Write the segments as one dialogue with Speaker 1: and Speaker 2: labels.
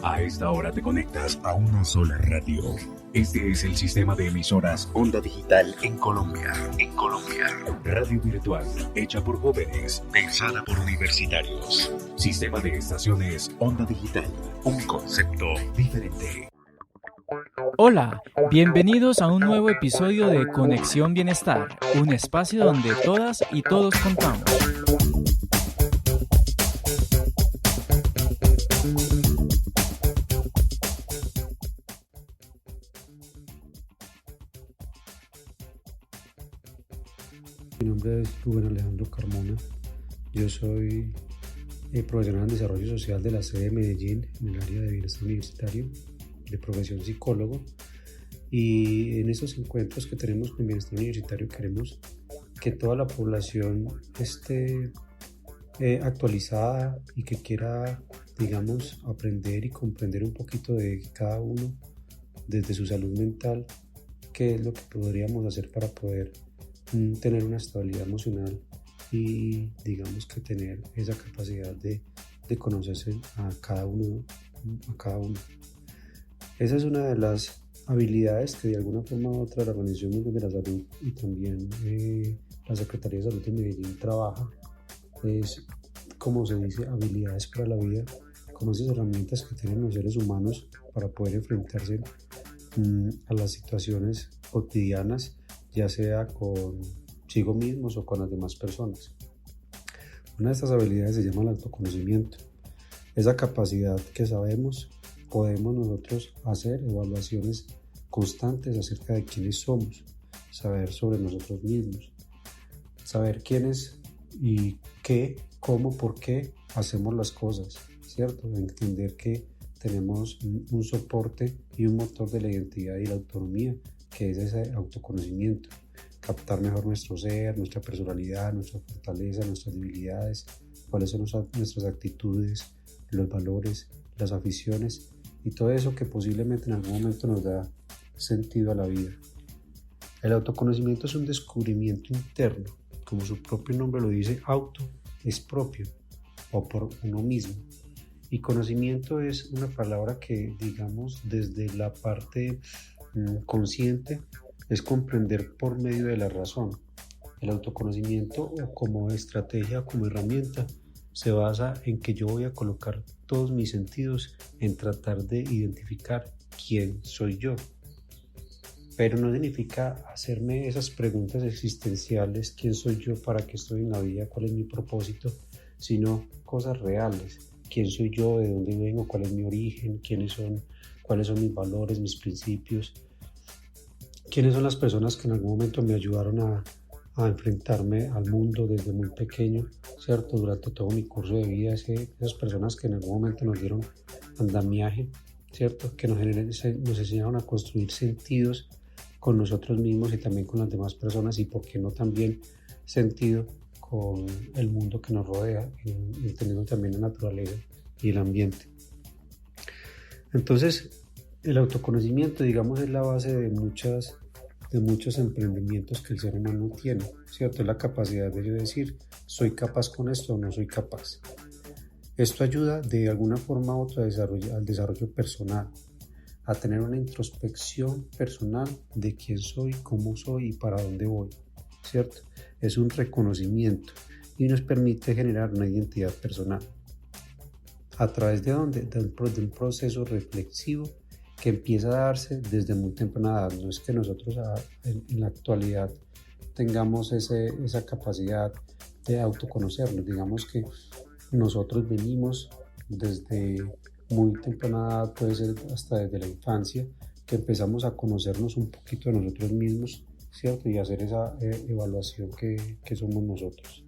Speaker 1: A esta hora te conectas a una sola radio. Este es el sistema de emisoras Onda Digital en Colombia. Radio virtual, hecha por jóvenes, pensada por universitarios. Sistema de estaciones Onda Digital. Un concepto diferente.
Speaker 2: Hola, bienvenidos a un nuevo episodio de Conexión Bienestar, un espacio donde todas y todos contamos.
Speaker 3: Mi nombre es Rubén Alejandro Carmona. Yo soy profesional en desarrollo social de la sede de Medellín en el área de bienestar universitario, de profesión psicólogo, y en estos encuentros que tenemos con bienestar universitario queremos que toda la población esté actualizada y que quiera, digamos, aprender y comprender un poquito de cada uno desde su salud mental, qué es lo que podríamos hacer para poder tener una estabilidad emocional y digamos que tener esa capacidad de conocerse a cada uno. Esa es una de las habilidades que de alguna forma u otra la Organización Mundial de la Salud y también la Secretaría de Salud de Medellín trabaja. Es, como se dice, habilidades para la vida, como esas herramientas que tienen los seres humanos para poder enfrentarse a las situaciones cotidianas, ya sea consigo mismos o con las demás personas. Una de estas habilidades se llama el autoconocimiento. Esa capacidad que sabemos, podemos nosotros hacer evaluaciones constantes acerca de quiénes somos, saber sobre nosotros mismos, saber quiénes y qué, cómo, por qué hacemos las cosas, ¿cierto? Entender que tenemos un soporte y un motor de la identidad y la autonomía, que es ese autoconocimiento, captar mejor nuestro ser, nuestra personalidad, nuestra fortaleza, nuestras debilidades, cuáles son nuestras actitudes, los valores, las aficiones y todo eso que posiblemente en algún momento nos da sentido a la vida. El autoconocimiento es un descubrimiento interno, como su propio nombre lo dice, auto es propio o por uno mismo. Y conocimiento es una palabra que, digamos, desde la parte consciente es comprender por medio de la razón. El autoconocimiento como estrategia, como herramienta, se basa en que yo voy a colocar todos mis sentidos en tratar de identificar quién soy yo. Pero no significa hacerme esas preguntas existenciales, quién soy yo, para qué estoy en la vida, cuál es mi propósito, sino cosas reales. ¿Quién soy yo? ¿De dónde vengo? ¿Cuál es mi origen? ¿Cuáles son mis valores, mis principios? ¿Quiénes son las personas que en algún momento me ayudaron a enfrentarme al mundo desde muy pequeño, ¿cierto? Durante todo mi curso de vida, esas personas que en algún momento nos dieron andamiaje, ¿cierto? Que nos enseñaron a construir sentidos con nosotros mismos y también con las demás personas, y por qué no también sentido con el mundo que nos rodea, entendiendo también la naturaleza y el ambiente. Entonces, el autoconocimiento, digamos, es la base de muchos emprendimientos que el ser humano tiene, ¿cierto? Es la capacidad de yo decir, ¿soy capaz con esto o no soy capaz? Esto ayuda de alguna forma u otra al desarrollo personal, a tener una introspección personal de quién soy, cómo soy y para dónde voy, ¿cierto? Es un reconocimiento y nos permite generar una identidad personal. ¿A través de dónde? De un proceso reflexivo que empieza a darse desde muy temprana edad. No es que nosotros en la actualidad tengamos esa capacidad de autoconocernos. Digamos que nosotros venimos desde muy temprana edad, puede ser hasta desde la infancia, que empezamos a conocernos un poquito de nosotros mismos, ¿cierto? Y hacer esa evaluación que somos nosotros.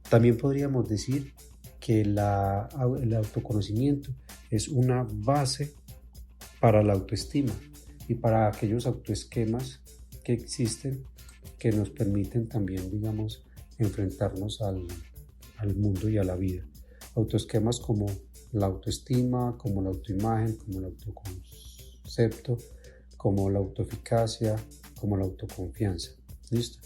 Speaker 3: También podríamos decir que el autoconocimiento es una base para la autoestima y para aquellos autoesquemas que existen que nos permiten también, digamos, enfrentarnos al mundo y a la vida. Autoesquemas como la autoestima, como la autoimagen, como el autoconcepto, como la autoeficacia, como la autoconfianza. ¿Listo?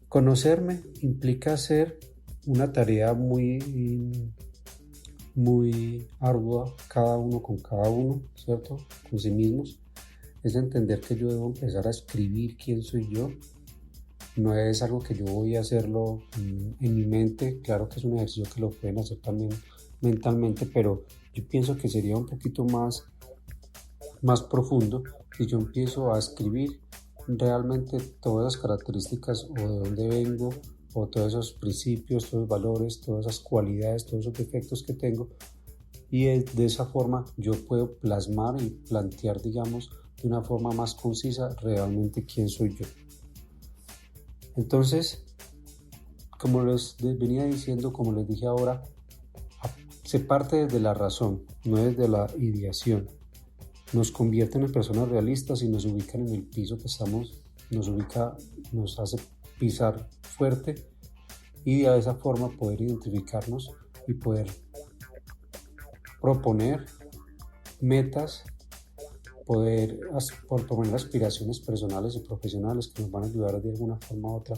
Speaker 3: Conocerme implica hacer una tarea muy muy ardua, cada uno con cada uno, ¿cierto? Con sí mismos, es entender que yo debo empezar a escribir quién soy yo. No es algo que yo voy a hacerlo en mi mente, claro que es un ejercicio que lo pueden hacer también mentalmente, pero yo pienso que sería un poquito más profundo si yo empiezo a escribir realmente todas las características o de dónde vengo, o todos esos principios, todos los valores, todas esas cualidades, todos esos defectos que tengo, y de esa forma yo puedo plasmar y plantear, digamos, de una forma más concisa realmente quién soy yo. Entonces, como les venía diciendo, como les dije ahora, se parte desde la razón, no desde la ideación. Nos convierten en personas realistas y nos ubican en el piso que estamos, nos hace pisar fuerte, y de esa forma poder identificarnos y poder proponer metas, poder proponer aspiraciones personales y profesionales que nos van a ayudar de alguna forma u otra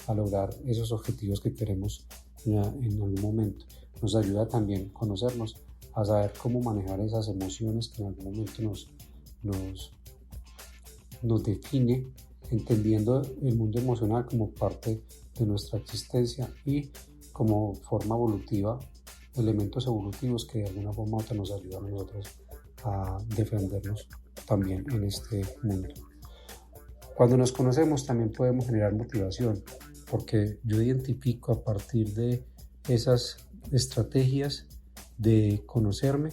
Speaker 3: a lograr esos objetivos que queremos en algún momento. Nos ayuda también a conocernos, a saber cómo manejar esas emociones que en algún momento nos define, entendiendo el mundo emocional como parte de nuestra existencia y como forma evolutiva, elementos evolutivos que de alguna forma u otra nos ayudan a nosotros a defendernos también en este mundo. Cuando nos conocemos también podemos generar motivación, porque yo identifico a partir de esas estrategias de conocerme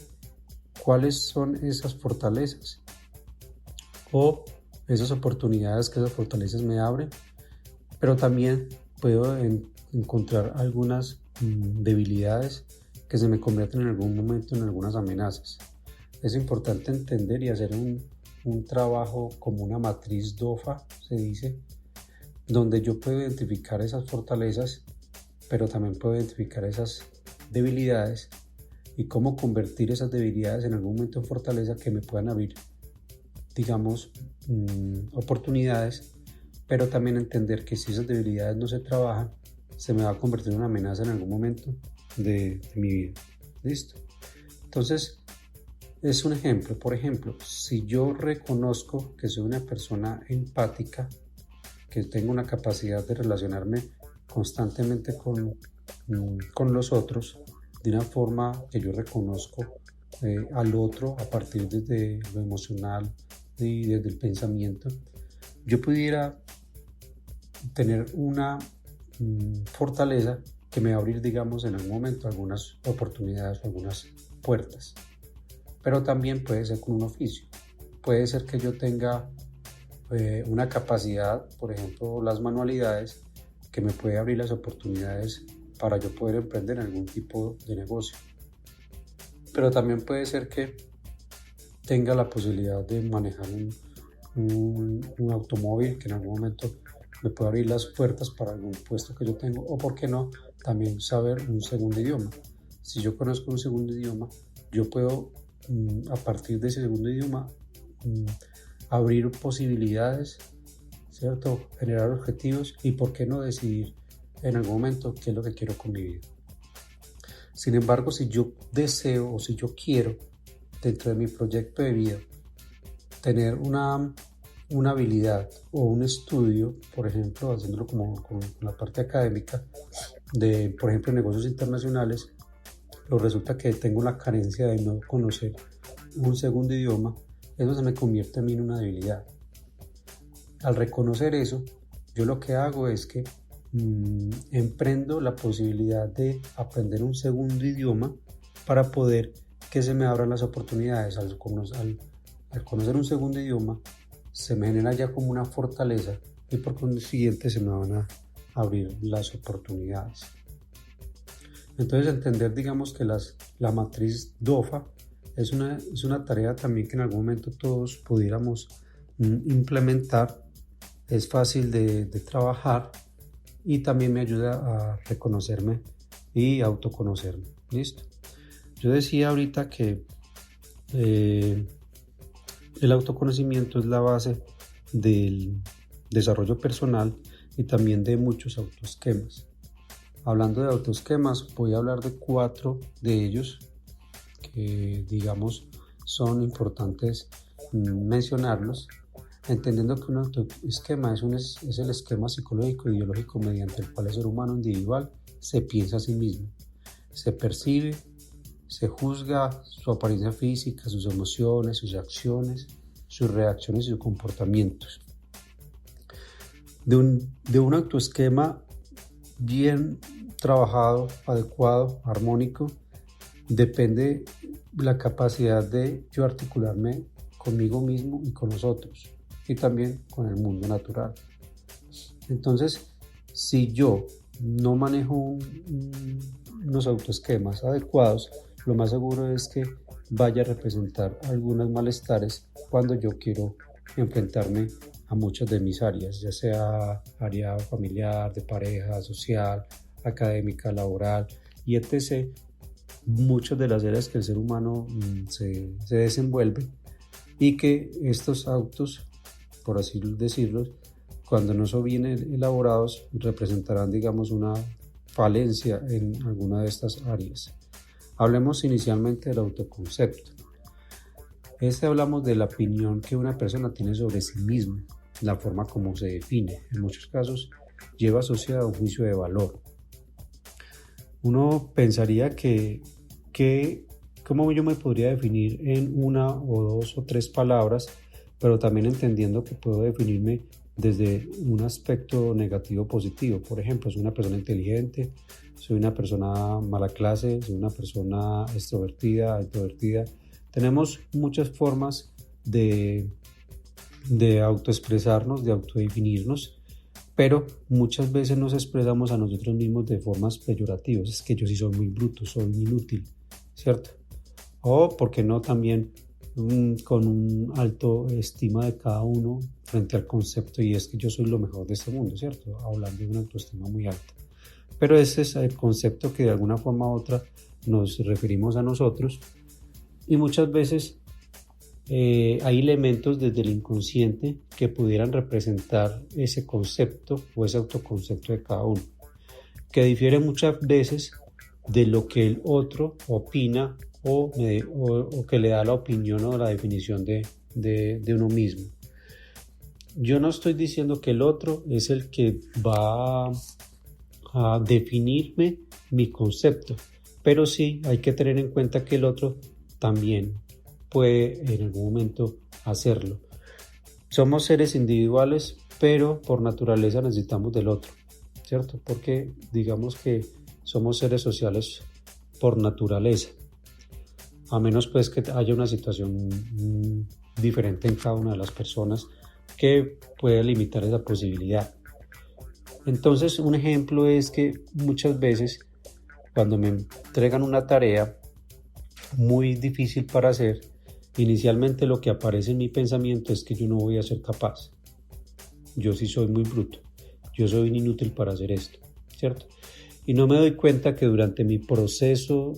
Speaker 3: cuáles son esas fortalezas o esas oportunidades que esas fortalezas me abren, pero también puedo encontrar algunas debilidades que se me convierten en algún momento en algunas amenazas. Es importante entender y hacer un trabajo como una matriz DOFA, se dice, donde yo puedo identificar esas fortalezas, pero también puedo identificar esas debilidades y cómo convertir esas debilidades en algún momento en fortaleza que me puedan abrir, digamos, oportunidades, pero también entender que si esas debilidades no se trabajan, se me va a convertir en una amenaza en algún momento de mi vida. ¿Listo? Entonces, es un ejemplo. Por ejemplo, si yo reconozco que soy una persona empática, que tengo una capacidad de relacionarme constantemente con los otros, de una forma que yo reconozco al otro a partir desde lo emocional y desde el pensamiento, yo pudiera tener una fortaleza que me va a abrir, digamos, en algún momento algunas oportunidades, algunas puertas. Pero también puede ser con un oficio. Puede ser que yo tenga una capacidad, por ejemplo, las manualidades, que me puede abrir las oportunidades para yo poder emprender algún tipo de negocio. Pero también puede ser que tenga la posibilidad de manejar un automóvil que en algún momento me pueda abrir las puertas para algún puesto que yo tengo, o por qué no, también saber un segundo idioma. Si yo conozco un segundo idioma, yo puedo a partir de ese segundo idioma abrir posibilidades, ¿cierto? Generar objetivos y por qué no decidir en algún momento qué es lo que quiero con mi vida. Sin embargo, si yo deseo o si yo quiero dentro de mi proyecto de vida tener una habilidad o un estudio, por ejemplo, haciéndolo como con la parte académica de, por ejemplo, negocios internacionales, pero resulta que tengo la carencia de no conocer un segundo idioma, eso se me convierte a mí en una debilidad. Al reconocer eso, yo lo que hago es que emprendo la posibilidad de aprender un segundo idioma para poder que se me abran las oportunidades. Al conocer un segundo idioma, se me genera ya como una fortaleza y por consiguiente se me van a abrir las oportunidades. Entonces, entender, digamos, que la matriz DOFA es una tarea también que en algún momento todos pudiéramos implementar. Es fácil de trabajar y también me ayuda a reconocerme y autoconocerme. ¿Listo? Yo decía ahorita que el autoconocimiento es la base del desarrollo personal y también de muchos autoesquemas. Hablando de autoesquemas, voy a hablar de 4 de ellos digamos, son importantes mencionarlos, entendiendo que un autoesquema es el esquema psicológico e ideológico mediante el cual el ser humano individual se piensa a sí mismo, se percibe, se juzga su apariencia física, sus emociones, sus acciones, sus reacciones y sus comportamientos. De un autoesquema bien trabajado, adecuado, armónico, depende la capacidad de yo articularme conmigo mismo y con los otros, y también con el mundo natural. Entonces, si yo no manejo unos autoesquemas adecuados, lo más seguro es que vaya a representar algunos malestares cuando yo quiero enfrentarme a muchas de mis áreas, ya sea área familiar, de pareja, social, académica, laboral y etc. Muchas de las áreas que el ser humano se desenvuelve, y que estos autos, por así decirlo, cuando no son bien elaborados, representarán, digamos, una falencia en alguna de estas áreas. Hablemos inicialmente del autoconcepto. Hablamos de la opinión que una persona tiene sobre sí misma, la forma como se define. En muchos casos lleva asociado a un juicio de valor. Uno pensaría que cómo yo me podría definir en una o dos o tres palabras, pero también entendiendo que puedo definirme desde un aspecto negativo o positivo. Por ejemplo, soy una persona inteligente, soy una persona mala clase, soy una persona extrovertida, introvertida. Tenemos muchas formas de autoexpresarnos, de autodefinirnos, pero muchas veces nos expresamos a nosotros mismos de formas peyorativas. Es que yo sí soy muy bruto, soy inútil, ¿cierto? O, ¿por qué no también con un alto estima de cada uno frente al concepto, y es que yo soy lo mejor de este mundo, ¿cierto? Hablando de una autoestima muy alta. Pero ese es el concepto que de alguna forma u otra nos referimos a nosotros, y muchas veces hay elementos desde el inconsciente que pudieran representar ese concepto o ese autoconcepto de cada uno, que difiere muchas veces de lo que el otro opina o que le da la opinión o la definición de uno mismo. Yo no estoy diciendo que el otro es el que va a definirme mi concepto, pero sí hay que tener en cuenta que el otro también puede en algún momento hacerlo. Somos seres individuales, pero por naturaleza necesitamos del otro, ¿cierto? Porque digamos que somos seres sociales por naturaleza, a menos pues que haya una situación diferente en cada una de las personas que pueda limitar esa posibilidad. Entonces, un ejemplo es que muchas veces cuando me entregan una tarea muy difícil para hacer, inicialmente lo que aparece en mi pensamiento es que yo no voy a ser capaz. Yo sí soy muy bruto. Yo soy inútil para hacer esto, ¿cierto? Y no me doy cuenta que durante mi proceso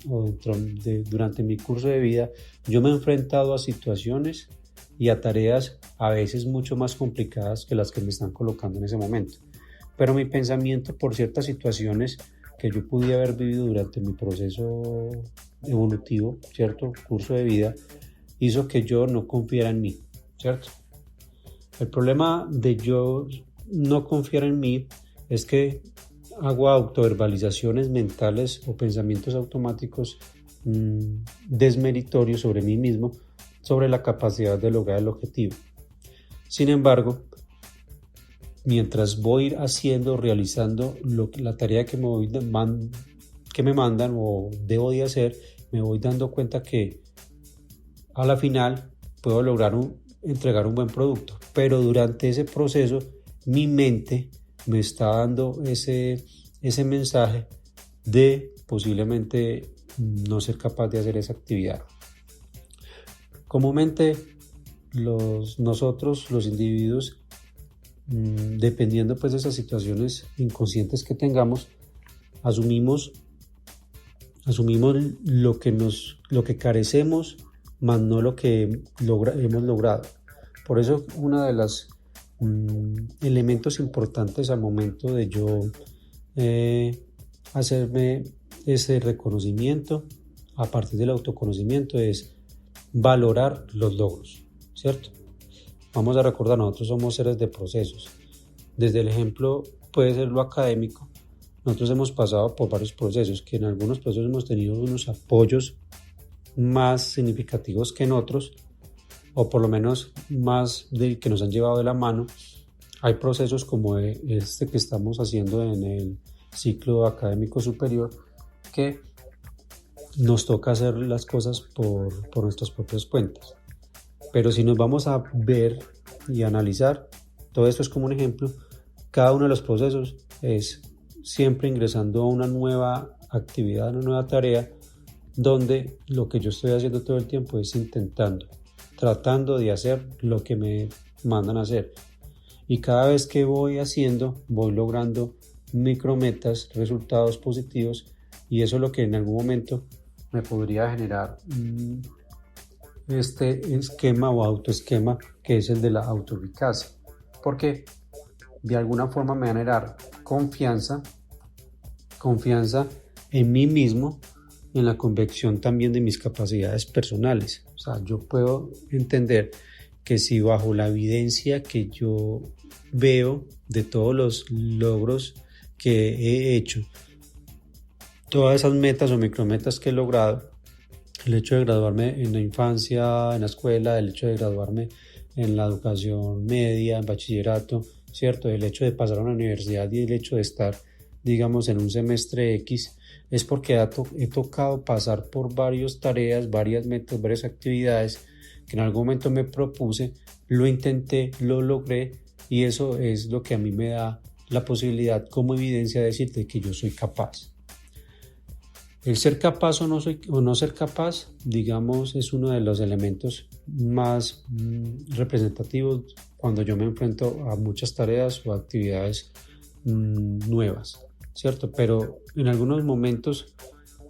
Speaker 3: durante mi curso de vida, yo me he enfrentado a situaciones y a tareas a veces mucho más complicadas que las que me están colocando en ese momento. Pero mi pensamiento por ciertas situaciones que yo pude haber vivido durante mi proceso evolutivo, ¿cierto? Curso de vida, hizo que yo no confiara en mí, ¿cierto? El problema de yo no confiar en mí es que hago autoverbalizaciones mentales o pensamientos automáticos desmeritorios sobre mí mismo, sobre la capacidad de lograr el objetivo. Sin embargo, mientras voy realizando la tarea que me mandan o debo de hacer, me voy dando cuenta que a la final puedo lograr entregar un buen producto, pero durante ese proceso mi mente me está dando ese mensaje de posiblemente no ser capaz de hacer esa actividad. Comúnmente nosotros, los individuos, dependiendo pues de esas situaciones inconscientes que tengamos, asumimos lo que carecemos, más no lo que hemos logrado. Por eso uno de los elementos importantes al momento de yo hacerme ese reconocimiento, a partir del autoconocimiento es valorar los logros, ¿cierto? Vamos a recordar, nosotros somos seres de procesos. Desde el ejemplo puede ser lo académico. Nosotros hemos pasado por varios procesos, que en algunos procesos hemos tenido unos apoyos más significativos que en otros, o por lo menos más que nos han llevado de la mano. Hay procesos como este que estamos haciendo en el ciclo académico superior, que nos toca hacer las cosas por nuestras propias cuentas. Pero si nos vamos a ver y analizar, todo esto es como un ejemplo, cada uno de los procesos es siempre ingresando a una nueva actividad, una nueva tarea, donde lo que yo estoy haciendo todo el tiempo es tratando de hacer lo que me mandan a hacer. Y cada vez que voy haciendo, voy logrando micrometas, resultados positivos, y eso es lo que en algún momento me podría generar este esquema o autoesquema, que es el de la autoeficacia, porque de alguna forma me va a generar confianza en mí mismo, en la convicción también de mis capacidades personales. O sea, yo puedo entender que si bajo la evidencia que yo veo de todos los logros que he hecho, todas esas metas o micrometas que he logrado, el hecho de graduarme en la infancia, en la escuela, el hecho de graduarme en la educación media, en bachillerato, ¿cierto? El hecho de pasar a una universidad y el hecho de estar, digamos, en un semestre X, es porque he tocado pasar por varias tareas, varias metas, varias actividades que en algún momento me propuse, lo intenté, lo logré, y eso es lo que a mí me da la posibilidad como evidencia de decirte que yo soy capaz. El ser capaz o no ser capaz, digamos, es uno de los elementos más representativos cuando yo me enfrento a muchas tareas o actividades nuevas, ¿cierto? Pero en algunos momentos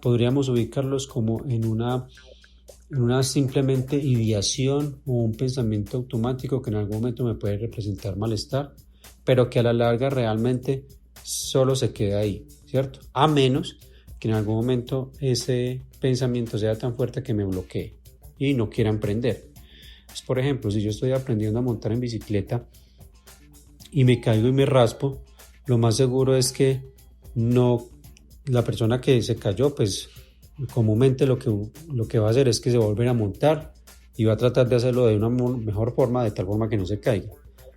Speaker 3: podríamos ubicarlos como en una simplemente ideación o un pensamiento automático que en algún momento me puede representar malestar, pero que a la larga realmente solo se queda ahí, ¿cierto? A menos que en algún momento ese pensamiento sea tan fuerte que me bloquee y no quiera emprender. Pues, por ejemplo, si yo estoy aprendiendo a montar en bicicleta y me caigo y me raspo, lo más seguro es que la persona que se cayó, pues comúnmente lo que va a hacer es que se va a volver a montar y va a tratar de hacerlo de una mejor forma, de tal forma que no se caiga.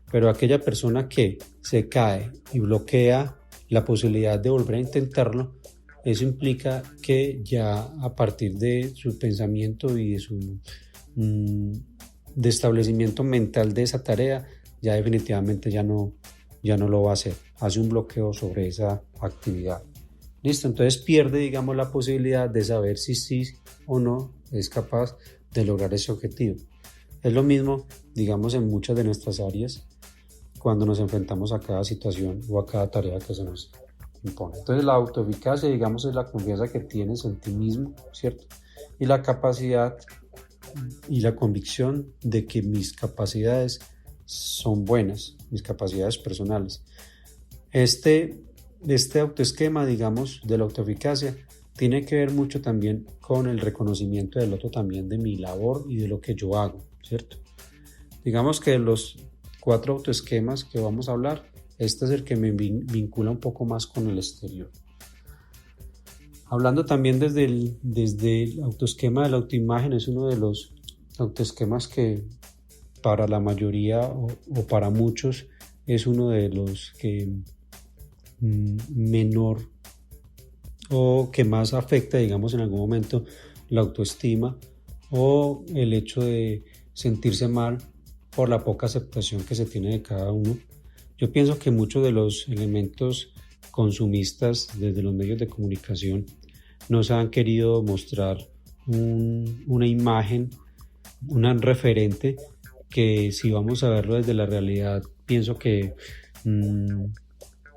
Speaker 3: Pero aquella persona que se cae y bloquea la posibilidad de volver a intentarlo, eso implica que ya a partir de su pensamiento y de su de establecimiento mental de esa tarea, ya definitivamente ya no lo va a hacer. Hace un bloqueo sobre esa actividad. Listo, entonces pierde, digamos, la posibilidad de saber si sí o no es capaz de lograr ese objetivo. Es lo mismo, digamos, en muchas de nuestras áreas cuando nos enfrentamos a cada situación o a cada tarea que se nos impone. Entonces la autoeficacia, digamos, es la confianza que tienes en ti mismo, ¿cierto? Y la capacidad y la convicción de que mis capacidades son buenas, mis capacidades personales. Este autoesquema, digamos, de la autoeficacia tiene que ver mucho también con el reconocimiento del otro también de mi labor y de lo que yo hago, ¿cierto? Digamos que los 4 autoesquemas que vamos a hablar, este es el que me vincula un poco más con el exterior. Hablando también desde el autoesquema de la autoimagen, es uno de los autoesquemas que para la mayoría o para muchos es uno de los que menor o que más afecta, digamos, en algún momento la autoestima o el hecho de sentirse mal por la poca aceptación que se tiene de cada uno. Yo pienso que muchos de los elementos consumistas desde los medios de comunicación nos han querido mostrar una imagen, un referente que, si vamos a verlo desde la realidad, pienso que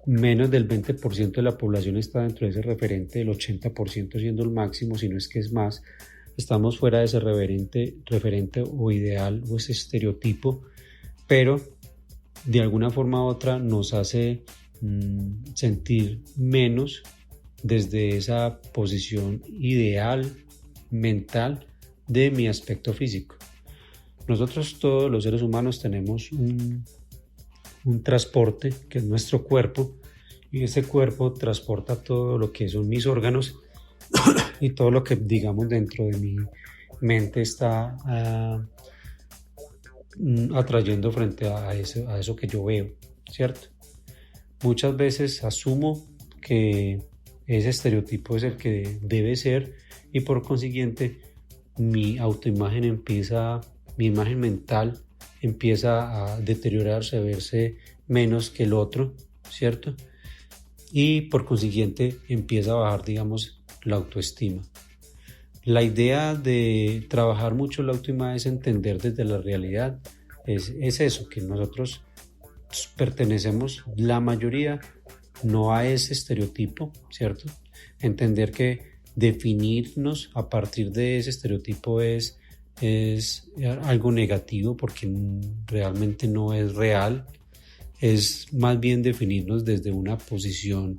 Speaker 3: menos del 20% de la población está dentro de ese referente, el 80% siendo el máximo, si no es que es más. Estamos fuera de ese referente o ideal o ese estereotipo, pero de alguna forma u otra nos hace sentir menos desde esa posición ideal mental de mi aspecto físico. Nosotros todos los seres humanos tenemos un transporte que es nuestro cuerpo, y ese cuerpo transporta todo lo que son mis órganos y todo lo que digamos dentro de mi mente está atrayendo frente a eso que yo veo, ¿cierto? Muchas veces asumo que ese estereotipo es el que debe ser y por consiguiente mi autoimagen mi imagen mental empieza a deteriorarse, a verse menos que el otro, ¿cierto? Y por consiguiente empieza a bajar, digamos, la autoestima. La idea de trabajar mucho la autoimagen es entender desde la realidad, es eso, que nosotros pertenecemos, la mayoría, no a ese estereotipo, ¿cierto? Entender que definirnos a partir de ese estereotipo es algo negativo porque realmente no es real, es más bien definirnos desde una posición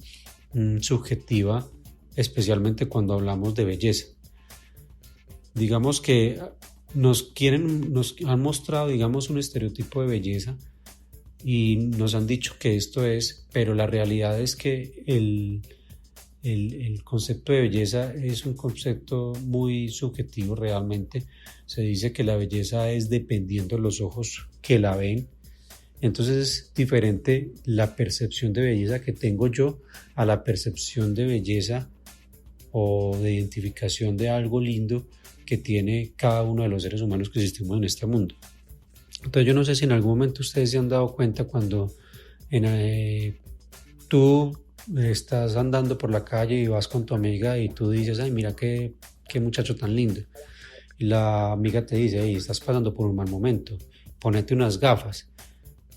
Speaker 3: subjetiva, especialmente cuando hablamos de belleza. Digamos que nos han mostrado, digamos, un estereotipo de belleza y nos han dicho que esto es, pero la realidad es que el concepto de belleza es un concepto muy subjetivo realmente. Se dice que la belleza es dependiendo de los ojos que la ven. Entonces es diferente la percepción de belleza que tengo yo a la percepción de belleza o de identificación de algo lindo que tiene cada uno de los seres humanos que existimos en este mundo. Entonces yo no sé si en algún momento ustedes se han dado cuenta cuando tú estás andando por la calle y vas con tu amiga y tú dices, ay, mira qué muchacho tan lindo. Y la amiga te dice, hey, estás pasando por un mal momento, ponete unas gafas.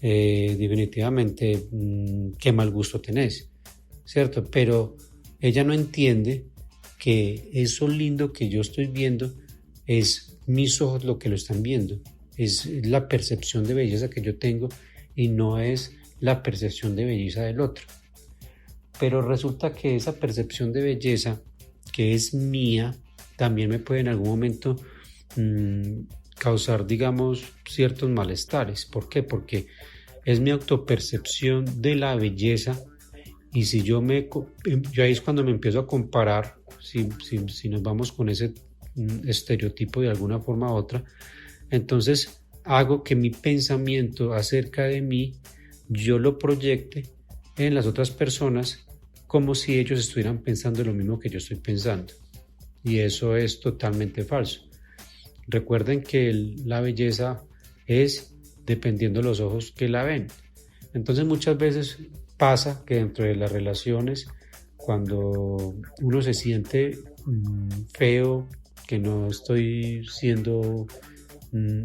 Speaker 3: Definitivamente, qué mal gusto tenés, ¿cierto? Pero ella no entiende que eso lindo que yo estoy viendo es mis ojos lo que lo están viendo, es la percepción de belleza que yo tengo y no es la percepción de belleza del otro. Pero resulta que esa percepción de belleza que es mía también me puede en algún momento causar, digamos, ciertos malestares. ¿Por qué? Porque es mi autopercepción de la belleza y si yo ahí es cuando me empiezo a comparar, si nos vamos con ese estereotipo de alguna forma u otra, entonces hago que mi pensamiento acerca de mí yo lo proyecte en las otras personas como si ellos estuvieran pensando lo mismo que yo estoy pensando, y eso es totalmente falso. Recuerden que la belleza es dependiendo de los ojos que la ven. Entonces muchas veces pasa que dentro de las relaciones, cuando uno se siente feo, que no estoy siendo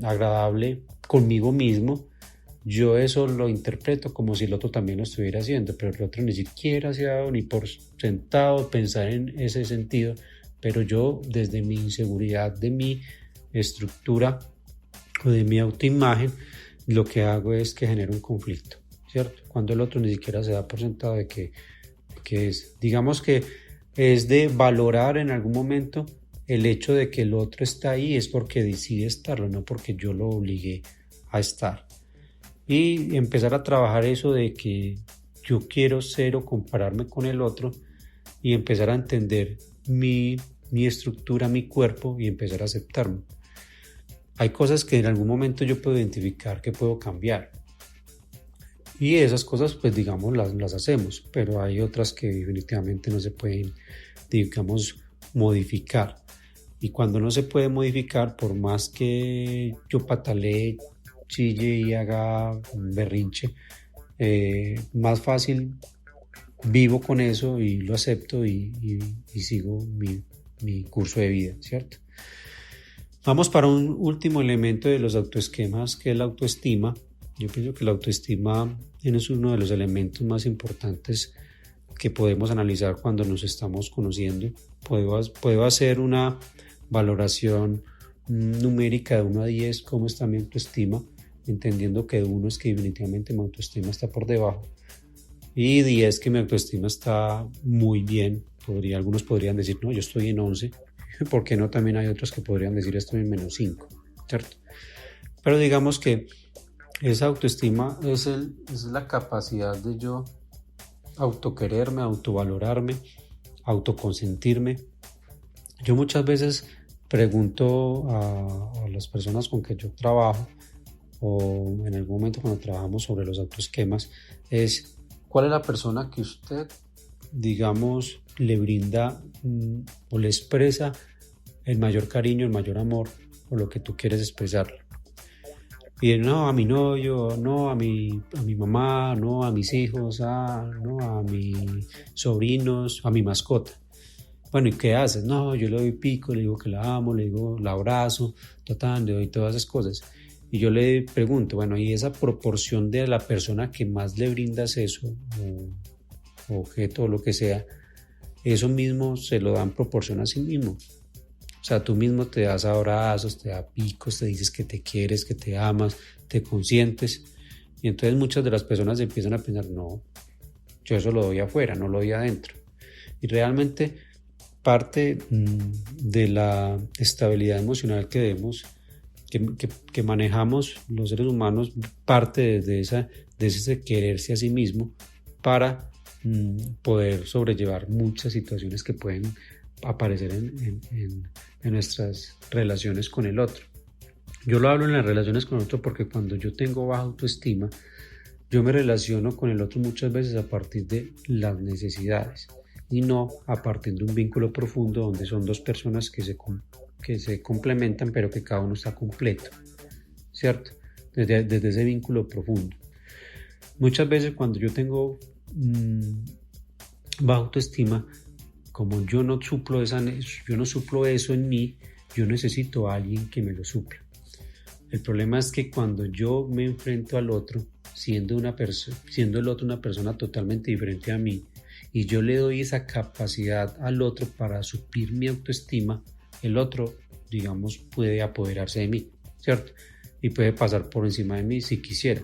Speaker 3: agradable conmigo mismo, yo eso lo interpreto como si el otro también lo estuviera haciendo, pero el otro ni siquiera se ha dado ni por sentado pensar en ese sentido, pero yo desde mi inseguridad de mi estructura o de mi autoimagen, lo que hago es que genero un conflicto, ¿cierto? Cuando el otro ni siquiera se da por sentado de que es, digamos que es de valorar en algún momento el hecho de que el otro está ahí es porque decide estarlo, no porque yo lo obligué a estar. Y empezar a trabajar eso de que yo quiero ser o compararme con el otro y empezar a entender mi estructura, mi cuerpo y empezar a aceptarme. Hay cosas que en algún momento yo puedo identificar que puedo cambiar y esas cosas pues digamos las hacemos, pero hay otras que definitivamente no se pueden, digamos, modificar. Y cuando no se puede modificar, por más que yo patalee, chille y haga berrinche, más fácil vivo con eso y lo acepto y sigo mi curso de vida, ¿cierto? Vamos para un último elemento de los autoesquemas, que es la autoestima. Yo pienso que la autoestima es uno de los elementos más importantes que podemos analizar cuando nos estamos conociendo. Puedo hacer una valoración numérica de 1 a 10, cómo está mi autoestima, entendiendo que 1 es que definitivamente mi autoestima está por debajo y 10 que mi autoestima está muy bien. Algunos podrían decir, no, yo estoy en 11. ¿Por qué no? También hay otros que podrían decir esto en -5, ¿cierto? Pero digamos que esa autoestima es la capacidad de yo autoquererme, autovalorarme, autoconsentirme. Yo muchas veces pregunto a las personas con que yo trabajo, o en algún momento cuando trabajamos sobre los autoesquemas, es ¿cuál es la persona que usted, digamos, le brinda o le expresa el mayor cariño, el mayor amor, o lo que tú quieres expresarle? Y no, a mi novio, no, a mi mamá, no, a mis hijos, no, a mis sobrinos, a mi mascota. Bueno, ¿y qué haces? No, yo le doy pico, le digo que la amo, le digo, la abrazo, le doy todas esas cosas. Y yo le pregunto, bueno, ¿y esa proporción de la persona que más le brindas eso, o objeto o lo que sea, eso mismo se lo da en proporción a sí mismo? O sea, tú mismo te das abrazos, te das picos, te dices que te quieres, que te amas, te consientes. Y entonces muchas de las personas empiezan a pensar, no, yo eso lo doy afuera, no lo doy adentro. Y realmente parte de la estabilidad emocional que debemos, que manejamos los seres humanos, parte de ese quererse a sí mismo para poder sobrellevar muchas situaciones que pueden aparecer en nuestras relaciones con el otro. Yo lo hablo en las relaciones con el otro porque cuando yo tengo baja autoestima, yo me relaciono con el otro muchas veces a partir de las necesidades y no a partir de un vínculo profundo donde son dos personas que se complementan pero que cada uno está completo, ¿cierto? Desde ese vínculo profundo. Muchas veces cuando yo tengo baja autoestima, como yo no suplo eso en mí, yo necesito a alguien que me lo supla. El problema es que cuando yo me enfrento al otro, siendo el otro una persona totalmente diferente a mí, y yo le doy esa capacidad al otro para suplir mi autoestima, el otro, digamos, puede apoderarse de mí, ¿cierto? Y puede pasar por encima de mí si quisiera.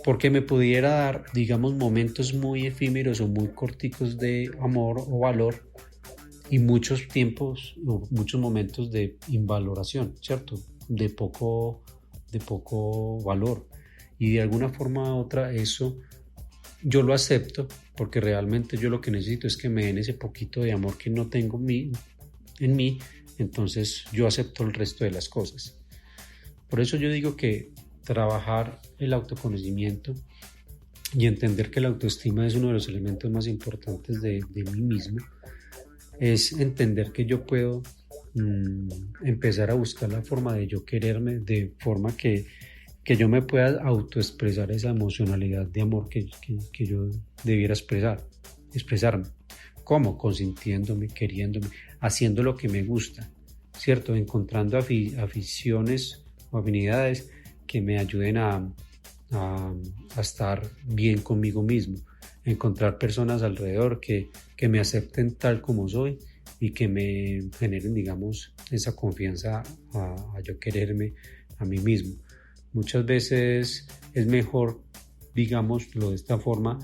Speaker 3: Porque me pudiera dar, digamos, momentos muy efímeros o muy corticos de amor o valor y muchos tiempos o muchos momentos de invaloración, ¿cierto? De poco valor. Y de alguna forma u otra eso yo lo acepto porque realmente yo lo que necesito es que me den ese poquito de amor que no tengo en mí, entonces yo acepto el resto de las cosas. Por eso yo digo que trabajar el autoconocimiento y entender que la autoestima es uno de los elementos más importantes de mí mismo, es entender que yo puedo empezar a buscar la forma de yo quererme de forma que yo me pueda autoexpresar esa emocionalidad de amor que yo debiera expresarme. ¿Cómo? Consintiéndome, queriéndome, haciendo lo que me gusta, ¿cierto? Encontrando aficiones o afinidades que me ayuden a estar bien conmigo mismo, encontrar personas alrededor que me acepten tal como soy y que me generen, digamos, esa confianza a yo quererme a mí mismo. Muchas veces es mejor, digámoslo de esta forma,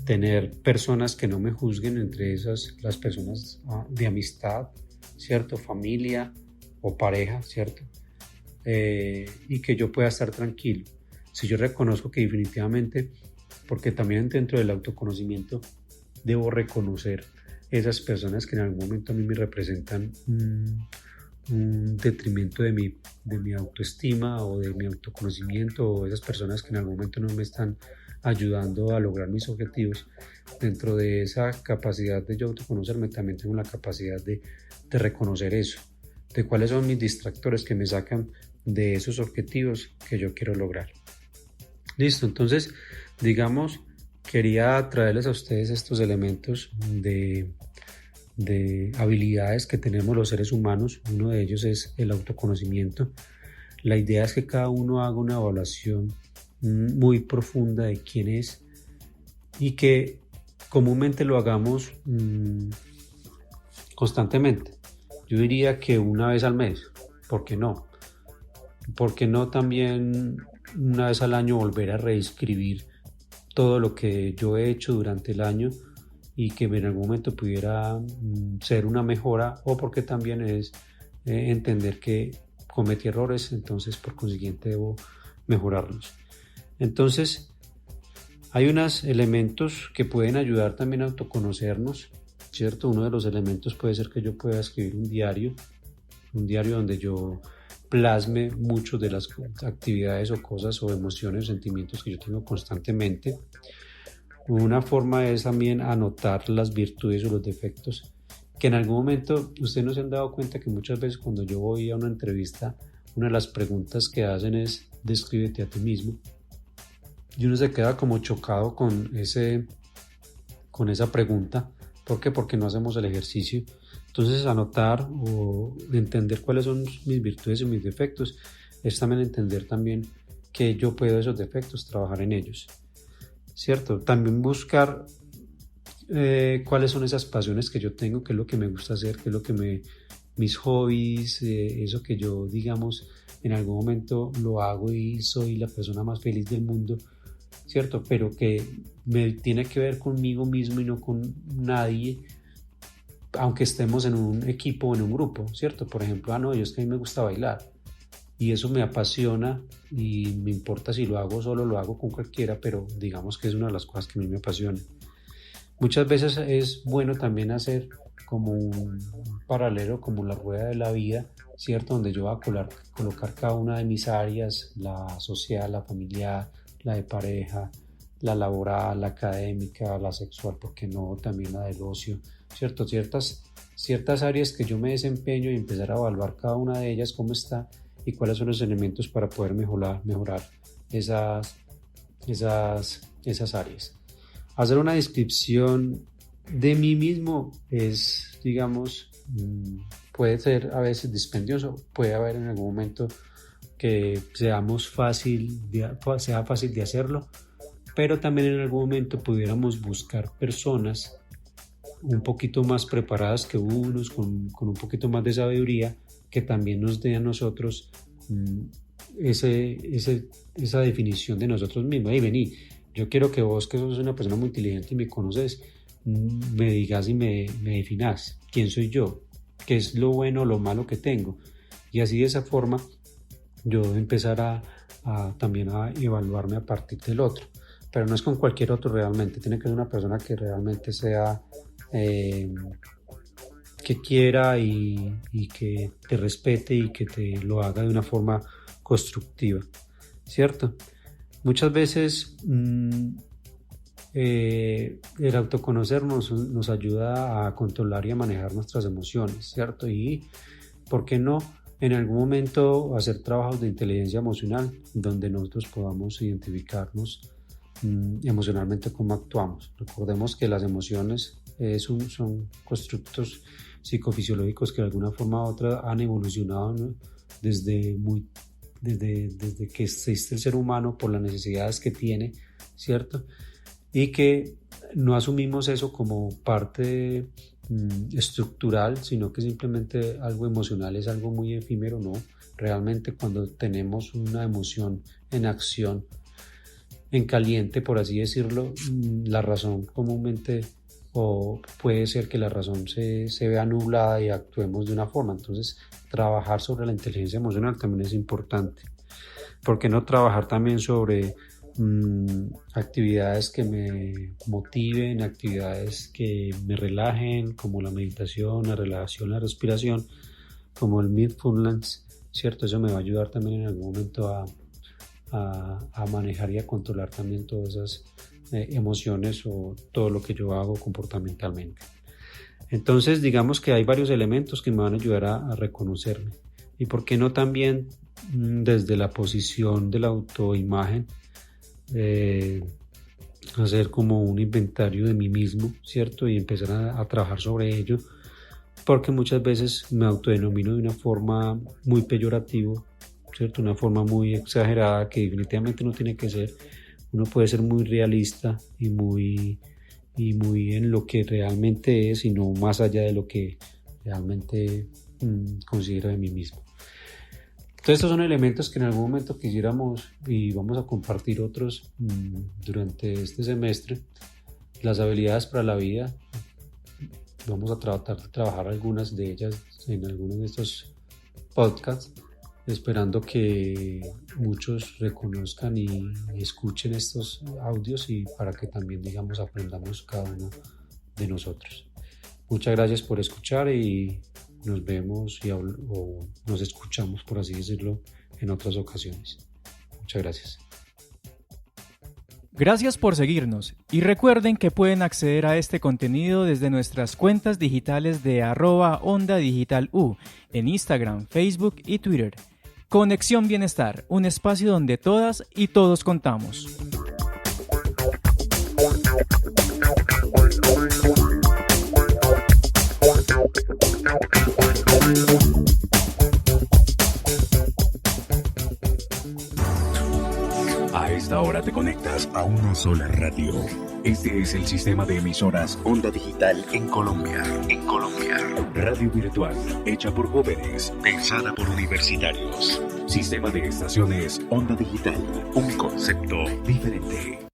Speaker 3: tener personas que no me juzguen, entre esas las personas de amistad, ¿cierto? Familia o pareja, ¿cierto? Y que yo pueda estar tranquilo. Si yo reconozco que definitivamente, porque también dentro del autoconocimiento debo reconocer esas personas que en algún momento a mí me representan un detrimento de mi autoestima o de mi autoconocimiento, o esas personas que en algún momento no me están ayudando a lograr mis objetivos. Dentro de esa capacidad de yo autoconocerme también tengo la capacidad de reconocer eso, de cuáles son mis distractores que me sacan de esos objetivos que yo quiero lograr. Listo, entonces digamos, quería traerles a ustedes estos elementos de habilidades que tenemos los seres humanos. Uno de ellos es el autoconocimiento. La idea es que cada uno haga una evaluación muy profunda de quién es y que comúnmente lo hagamos constantemente. Yo diría que una vez al mes, ¿por qué no? ¿Por qué no también una vez al año volver a reescribir todo lo que yo he hecho durante el año y que en algún momento pudiera ser una mejora, o porque también es entender que cometí errores, entonces por consiguiente debo mejorarlos. Entonces hay unos elementos que pueden ayudar también a autoconocernos, ¿cierto? Uno de los elementos puede ser que yo pueda escribir un diario donde yo plasme muchas de las actividades o cosas o emociones o sentimientos que yo tengo constantemente. Una forma es también anotar las virtudes o los defectos, que en algún momento ustedes no se han dado cuenta que muchas veces cuando yo voy a una entrevista, una de las preguntas que hacen es descríbete a ti mismo, y uno se queda como chocado con esa pregunta. ¿Por qué? Porque no hacemos el ejercicio. Entonces anotar o entender cuáles son mis virtudes y mis defectos es también entender también que yo puedo esos defectos trabajar en ellos, ¿cierto? También buscar cuáles son esas pasiones que yo tengo, qué es lo que me gusta hacer, qué es lo que mis hobbies, eso que yo, digamos, en algún momento lo hago y soy la persona más feliz del mundo, ¿cierto? Pero que me tiene que ver conmigo mismo y no con nadie, aunque estemos en un equipo o en un grupo, ¿cierto? Por ejemplo, no, yo es que a mí me gusta bailar y eso me apasiona y me importa si lo hago solo, lo hago con cualquiera, pero digamos que es una de las cosas que a mí me apasiona. Muchas veces es bueno también hacer como un paralelo, como la rueda de la vida, ¿cierto? Donde yo voy a colocar cada una de mis áreas, la social, la familiar, la de pareja, la laboral, la académica, la sexual, porque no, también la del ocio, ¿cierto? Ciertas áreas que yo me desempeño y empezar a evaluar cada una de ellas, cómo está y cuáles son los elementos para poder mejorar esas áreas. Hacer una descripción de mí mismo es, digamos, puede ser a veces dispendioso, puede haber en algún momento que sea fácil de hacerlo, pero también en algún momento pudiéramos buscar personas un poquito más preparadas que unos, con un poquito más de sabiduría, que también nos dé a nosotros esa definición de nosotros mismos. Hey, vení, yo quiero que vos, que sos una persona muy inteligente y me conoces, me digas y me definas quién soy yo, qué es lo bueno o lo malo que tengo, y así de esa forma yo empezar también a evaluarme a partir del otro, pero no es con cualquier otro realmente, tiene que ser una persona que realmente sea que quiera y que te respete y que te lo haga de una forma constructiva, ¿cierto? Muchas veces el autoconocernos nos ayuda a controlar y a manejar nuestras emociones, ¿cierto? Y, ¿por qué no?, en algún momento hacer trabajos de inteligencia emocional donde nosotros podamos identificarnos emocionalmente cómo actuamos. Recordemos que las emociones son constructos psicofisiológicos que de alguna forma u otra han evolucionado, ¿no?, desde que existe el ser humano por las necesidades que tiene, ¿cierto? Y que no asumimos eso como parte estructural, sino que simplemente algo emocional es algo muy efímero, ¿no? Realmente cuando tenemos una emoción en acción, en caliente, por así decirlo, la razón comúnmente, o puede ser que la razón se vea nublada y actuemos de una forma. Entonces, trabajar sobre la inteligencia emocional también es importante. ¿Por qué no trabajar también sobre actividades que me motiven, actividades que me relajen, como la meditación, la relajación, la respiración, como el mindfulness, ¿cierto? Eso me va a ayudar también en algún momento a manejar y a controlar también todas esas emociones o todo lo que yo hago comportamentalmente. Entonces, digamos que hay varios elementos que me van a ayudar a reconocerme. Y por qué no también desde la posición de la autoimagen, hacer como un inventario de mí mismo, ¿cierto? Y empezar a trabajar sobre ello, porque muchas veces me autodenomino de una forma muy peyorativa, ¿cierto? Una forma muy exagerada que definitivamente no tiene que ser. Uno puede ser muy realista y muy en lo que realmente es y no más allá de lo que realmente considero de mí mismo. Entonces, estos son elementos que en algún momento quisiéramos, y vamos a compartir otros durante este semestre, las habilidades para la vida. Vamos a tratar de trabajar algunas de ellas en algunos de estos podcasts, esperando que muchos reconozcan y escuchen estos audios y para que también, digamos, aprendamos cada uno de nosotros. Muchas gracias por escuchar y nos vemos o nos escuchamos, por así decirlo, en otras ocasiones. Muchas gracias.
Speaker 2: Gracias por seguirnos y recuerden que pueden acceder a este contenido desde nuestras cuentas digitales de @OndaDigitalU en Instagram, Facebook y Twitter. Conexión Bienestar, un espacio donde todas y todos contamos.
Speaker 1: A esta hora te conectas a una sola radio. Este es el sistema de emisoras Onda Digital en Colombia. En Colombia. Radio virtual, hecha por jóvenes, pensada por universitarios. Sistema de estaciones Onda Digital. Un concepto diferente.